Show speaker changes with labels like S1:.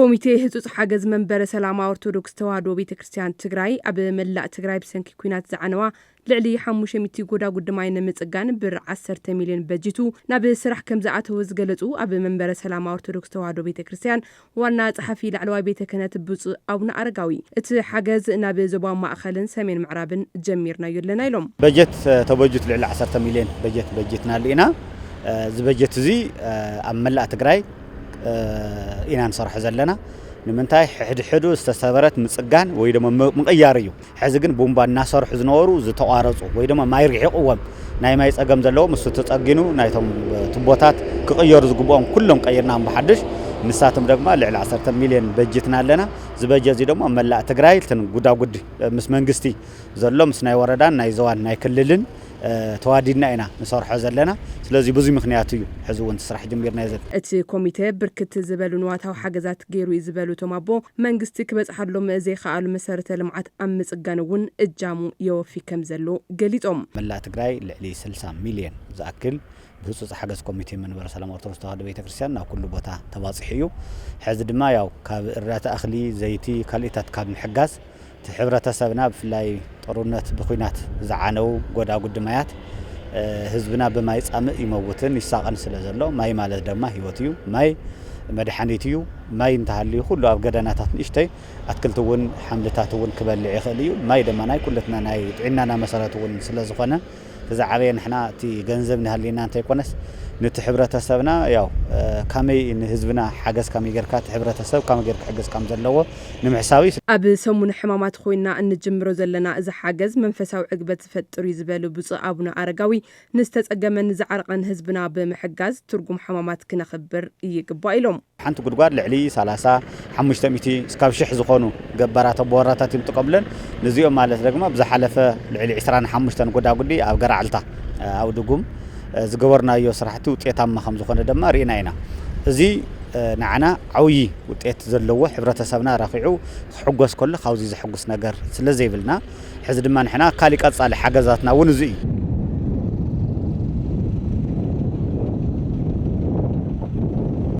S1: ኮሚቴ ህጹጽ ሓገዝ መንበረ ሰላማ ኦርቶዶክስ ተዋህዶ ቤተክርስቲያን ትግራይ ኣብ መላእ ትግራይ ብሰንኪ ኩናት ዝዓነዋ ልዕሊ 500 ጎዳ ጉድማይ ንምጽጋን ብር 10 ሚልዮን በጅቱ ናብ ስራሕ ከም ዝኣተወ ዝገለጹ ኣብ መንበረ ሰላማ ኦርቶዶክስ ተዋህዶ ቤተክርስቲያን ዋና ጸሐፊ ላዕለዋይ ቤተ ክህነት ብፁዕ አቡነ አረጋዊ እቲ ሓገዝ ናብ ዞባ ማእኸልን ሰሜን ምዕራብን ጀሚርናዮ ኣለና ኢሎም
S2: በጀት ተበጅት ልዕሊ 10 ሚልዮን በጀትና ለና እዚ በጀት እዚ ኣብ መላእ ትግራይ ኢና ንሰርሕ ዘለና ንምንታይ ሕድሕዱ ዝተሰበረት ምጽጋን ወይ ደሞ ምቅያር እዩ ሕዚ ግን ቦምባ እናሰርሑ ዝነበሩ ዝተቋረጹ ወይ ደሞ ማይ ርሒቕዎም ናይ ማይ ጸገም ዘለዎ ምስ ተጸጊኑ ናይቶም ቱቦታት ክቅየሩ ዝግብኦም ኩሎም ቀይርና በሓድሽ ንሳቶም ደግሞ ልዕሊ 10 ሚልዮን በጀትና ኣለና ዝበጀት እዚ ደግሞ መላእ ትግራይ ጉዳጉድ ምስ መንግስቲ ዘሎ ምስ ናይ ወረዳን ናይ ዞባን ናይ ክልልን ተዋዲድና ኢና ንሰርሖ ዘለና ስለዚ ብዙ ምክንያት እዩ ሕዚ ወን ስራሕ ጀሚርና ይዘል
S1: እቲ ኮሚቴ ብርክት ዝበሉ ንዋታው ሓገዛት ገይሩ ይዝበሉ ቶማቦ መንግስቲ ክበጽሓሎም ዘይኸኣሉ መሰረተ ልምዓት ኣብ ምጽጋን እጃሙ የወፊ ከም ዘሎ ገሊጾም
S2: መላእ ትግራይ ልዕሊ 60 ሚልዮን ዝኣክል ብህጹጽ ሓገዝ ኮሚቴ መንበረ ሰላማ ኦርቶዶክስ ተዋህዶ ቤተክርስቲያን ናብ ኩሉ ቦታ ተባጽሕ እዩ ሕዚ ድማ ያው ካብ እርዳታ እኽሊ ዘይቲ ካልእታት ካብ ምሕጋዝ ሕብረተሰብና ብፍላይ ጦርነት ብኩናት ዝዓነው ጎዳ ጉድማያት ህዝብና በማይ ጻምእ ይመውትን ይሳቀን ስለዘሎ ማይ ማለት ድማ ህይወት እዩ ማይ መድሓኒት እዩ ማይ እንተሃልዩ ሁሉ ኣብ ገደናታት ንሽተይ አትክልቱን ሓምልታቱን ክበልዕ ይኽእል እዩ ማይ ድማ ናይ ኩለትና ናይ ጥዕናና መሰረቱን ስለዝኾነ ተዛዓበየ ንሕና እቲ ገንዘብ ንሃሊና እንታይ ኮነስ ነቲ ሕብረተሰብና ያው ካመይ ንህዝብና ሓገዝ ካመይ ጌርካ ሕብረተሰብ ካመይ ጌርካ ሓገዝ ከም ዘለዎ ንምሕሳዊ
S1: ኣብ ሰሙን ሕማማት ኮይና እንጅምሮ ዘለና እዚ ሓገዝ መንፈሳዊ ዕግበት ዝፈጥሩ ይዝበሉ ብፁዕ አቡነ አረጋዊ ንስተጸገመን ዝዓርቀን ህዝብና ብምሕጋዝ ትርጉም ሕማማት ክነኽብር ይግባእ ኢሎም
S2: ሓንቲ ጉድጓድ ልዕሊ 3500 እስካብ 1000 ዝኾኑ ገባራት ቦራታት ይምጥቀምለን ነዚኦም ማለት ደግሞ ብዝሓለፈ ልዕሊ 25 ጎዳጉዲ ኣብ ገራዓልታ ኣብ ድጉም ዝገበርናዮ ስራሕቲ ውጤታማ ከም ዝኾነ ድማ ሪኢና ኢና እዚ ንዓና ዓውይ ውጤት ዘለዎ ሕብረተሰብና ረኺዑ ሕጎስ ከሎ ካብዚ ዝሕጉስ ነገር ስለዘይብልና ሕዚ ድማ ንሕና ካሊ ቀጻሊ ሓገዛትና እውን እዚ እዩ